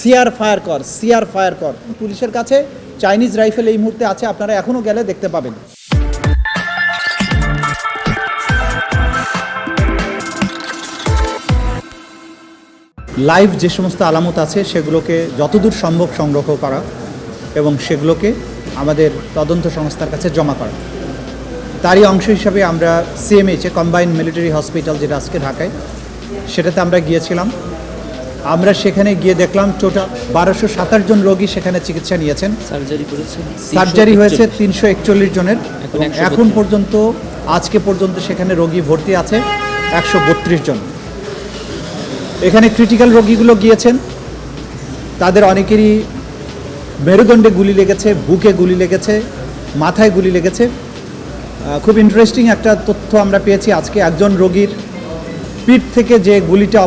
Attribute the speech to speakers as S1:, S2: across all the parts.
S1: CR fire কর, CR fire কর। পুলিশের কাছে চাইনিজ রাইফেল এই মুহূর্তে আছে, আপনারা এখনও গেলে দেখতে পাবেন। লাইভ যে সমস্ত আলামত আছে সেগুলোকে যতদূর সম্ভব সংগ্রহ করা এবং সেগুলোকে আমাদের তদন্ত সংস্থার কাছে জমা করা। তারই অংশ হিসাবে আমরা সিএমএইচে কম্বাইন্ড মিলিটারি হসপিটাল, যেটা আজকে ঢাকায়, সেটাতে আমরা গিয়েছিলাম। আমরা সেখানে গিয়ে দেখলাম টোটাল 1227 জন রোগী সেখানে চিকিৎসা নিয়েছেন। সার্জারি হয়েছে 341 জনের। এখন পর্যন্ত আজকে পর্যন্ত সেখানে রোগী ভর্তি আছে 132 জন। এখানে ক্রিটিক্যাল রোগীগুলো গিয়েছেন, তাদের অনেকেরই মেরুদণ্ডে গুলি লেগেছে, বুকে গুলি লেগেছে, মাথায় গুলি লেগেছে। খুব ইন্টারেস্টিং একটা তথ্য আমরা পেয়েছি আজকে। একজন রোগীর পিঠ থেকে যে গুলিটা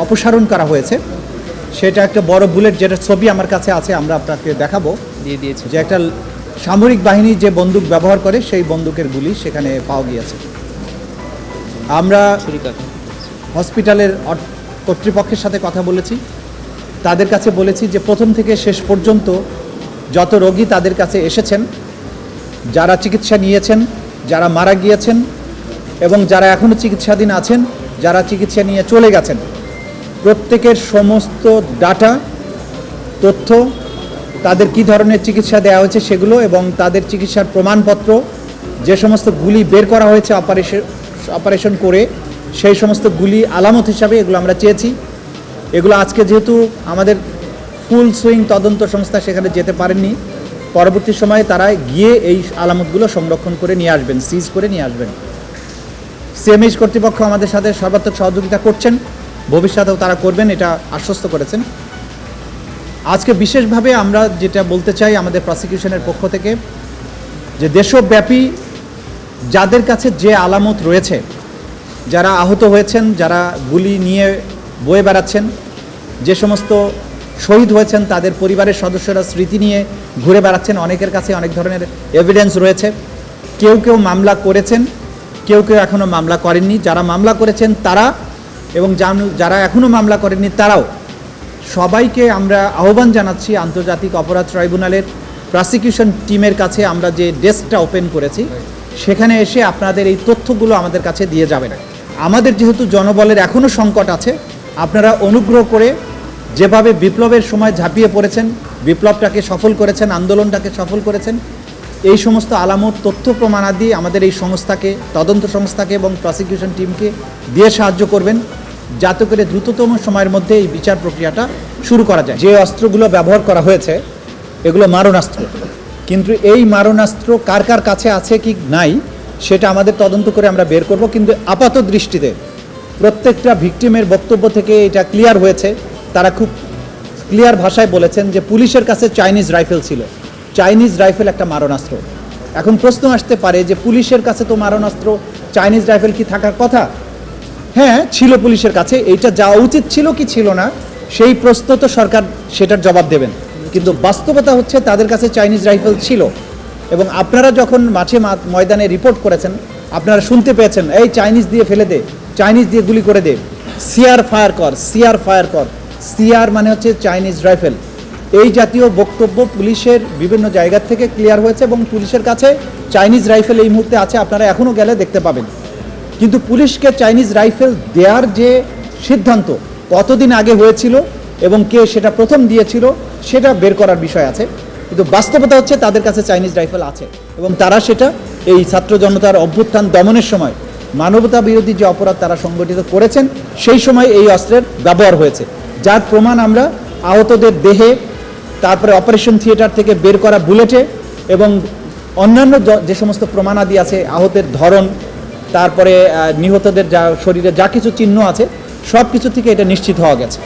S1: অপসারণ করা হয়েছে সেটা একটা বড় বুলেট, যেটা ছবি আমার কাছে আছে, আমরা আপনাকে দেখাবো, দিয়ে দিয়েছে, যে একটা সামরিক বাহিনী যে বন্দুক ব্যবহার করে সেই বন্দুকের গুলি সেখানে পাওয়া গিয়েছে। আমরা হসপিটালের কর্তৃপক্ষের সাথে কথা বলেছি, তাদের কাছে বলেছি যে প্রথম থেকে শেষ পর্যন্ত যত রোগী তাদের কাছে এসেছেন, যারা চিকিৎসা নিয়েছেন, যারা মারা গিয়েছেন এবং যারা এখনও চিকিৎসাধীন আছেন, যারা চিকিৎসা নিয়ে চলে গেছেন, প্রত্যেকের সমস্ত ডাটা, তথ্য, তাদের কী ধরনের চিকিৎসা দেওয়া হয়েছে সেগুলো এবং তাদের চিকিৎসার প্রমাণপত্র, যে সমস্ত গুলি বের করা হয়েছে অপারেশন করে সেই সমস্ত গুলি আলামত হিসাবে এগুলো আমরা চেয়েছি। এগুলো আজকে যেহেতু আমাদের ফুল সুইং তদন্ত সংস্থা সেখানে যেতে পারেননি, পরবর্তী সময়ে তারা গিয়ে এই আলামতগুলো সংরক্ষণ করে নিয়ে আসবেন, সিজ করে নিয়ে আসবেন। সিএমএইচ কর্তৃপক্ষ আমাদের সাথে সর্বাত্মক সহযোগিতা করছেন, ভবিষ্যতেও তারা করবেন, এটা আশ্বস্ত করেছেন। আজকে বিশেষভাবে আমরা যেটা বলতে চাই আমাদের প্রসিকিউশনের পক্ষ থেকে, যে দেশব্যাপী যাদের কাছে যে আলামত রয়েছে, যারা আহত হয়েছেন, যারা গুলি নিয়ে বয়ে বেড়াচ্ছেন, যে সমস্ত শহীদ হয়েছেন তাদের পরিবারের সদস্যরা স্মৃতি নিয়ে ঘুরে বেড়াচ্ছেন, অনেকের কাছে অনেক ধরনের এভিডেন্স রয়েছে। কেউ কেউ মামলা করেছেন, কেউ কেউ এখনও মামলা করেননি। যারা মামলা করেছেন তারা এবং যারা এখনও মামলা করেননি তারাও, সবাইকে আমরা আহ্বান জানাচ্ছি আন্তর্জাতিক অপরাধ ট্রাইব্যুনালের প্রসিকিউশন টিমের কাছে আমরা যে ডেস্কটা ওপেন করেছি সেখানে এসে আপনাদের এই তথ্যগুলো আমাদের কাছে দিয়ে যাবেন। আমাদের যেহেতু জনবলের এখনও সংকট আছে, আপনারা অনুগ্রহ করে যেভাবে বিপ্লবের সময় ঝাঁপিয়ে পড়েছেন, বিপ্লবটাকে সফল করেছেন, আন্দোলনটাকে সফল করেছেন, এই সমস্ত আলামত, তথ্য প্রমাণাদি আমাদের এই সংস্থাকে, তদন্ত সংস্থাকে এবং প্রসিকিউশন টিমকে দিয়ে সাহায্য করবেন, যাতে করে দ্রুততম সময়ের মধ্যে এই বিচার প্রক্রিয়াটা শুরু করা যায়। যে অস্ত্রগুলো ব্যবহার করা হয়েছে এগুলো মারণাস্ত্র, কিন্তু এই মারণাস্ত্র কার কার কাছে আছে কি নাই সেটা আমাদের তদন্ত করে আমরা বের করব। কিন্তু আপাত দৃষ্টিতে প্রত্যেকটা ভিকটিমের বক্তব্য থেকে এটা ক্লিয়ার হয়েছে, তারা খুব ক্লিয়ার ভাষায় বলেছেন যে পুলিশের কাছে চাইনিজ রাইফেল ছিল। চাইনিজ রাইফেল একটা মারণাস্ত্র। এখন প্রশ্ন আসতে পারে যে পুলিশের কাছে তো মারণাস্ত্র, চাইনিজ রাইফেল কি থাকার কথা? হ্যাঁ, ছিল পুলিশের কাছে। এইটা যাওয়া উচিত ছিল কি ছিল না সেই প্রশ্ন তো সরকার সেটার জবাব দেবেন, কিন্তু বাস্তবতা হচ্ছে তাদের কাছে চাইনিজ রাইফেল ছিল। এবং আপনারা যখন মাঠে ময়দানে রিপোর্ট করেছেন, আপনারা শুনতে পেয়েছেন এই চাইনিজ দিয়ে ফেলে দে, চাইনিজ দিয়ে গুলি করে দে, সিআর ফায়ার কর, সিআর ফায়ার কর। সিআর মানে হচ্ছে চাইনিজ রাইফেল। এই জাতীয় বক্তব্য পুলিশের বিভিন্ন জায়গা থেকে ক্লিয়ার হয়েছে এবং পুলিশের কাছে চাইনিজ রাইফেল এই মুহূর্তে আছে, আপনারা এখনও গেলে দেখতে পাবেন। কিন্তু পুলিশকে চাইনিজ রাইফেল দেওয়ার যে সিদ্ধান্ত কতদিন আগে হয়েছিল এবং কে সেটা প্রথম দিয়েছিল সেটা বের করার বিষয় আছে, কিন্তু বাস্তবতা হচ্ছে তাদের কাছে চাইনিজ রাইফেল আছে এবং তারা সেটা এই ছাত্র জনতার অভ্যুত্থান দমনের সময় মানবতা বিরোধী যে অপরাধ তারা সংগঠিত করেছেন সেই সময় এই অস্ত্রের ব্যবহার হয়েছে, যার প্রমাণ আমরা আহতদের দেহে, তারপরে অপারেশন থিয়েটার থেকে বের করা বুলেটে এবং অন্যান্য যে সমস্ত প্রমাণাদি আছে, আহতের ধরন, তারপরে নিহতদের যা শরীরে যা কিছু চিহ্ন আছে, সব কিছু থেকে এটা নিশ্চিত হওয়া গেছে।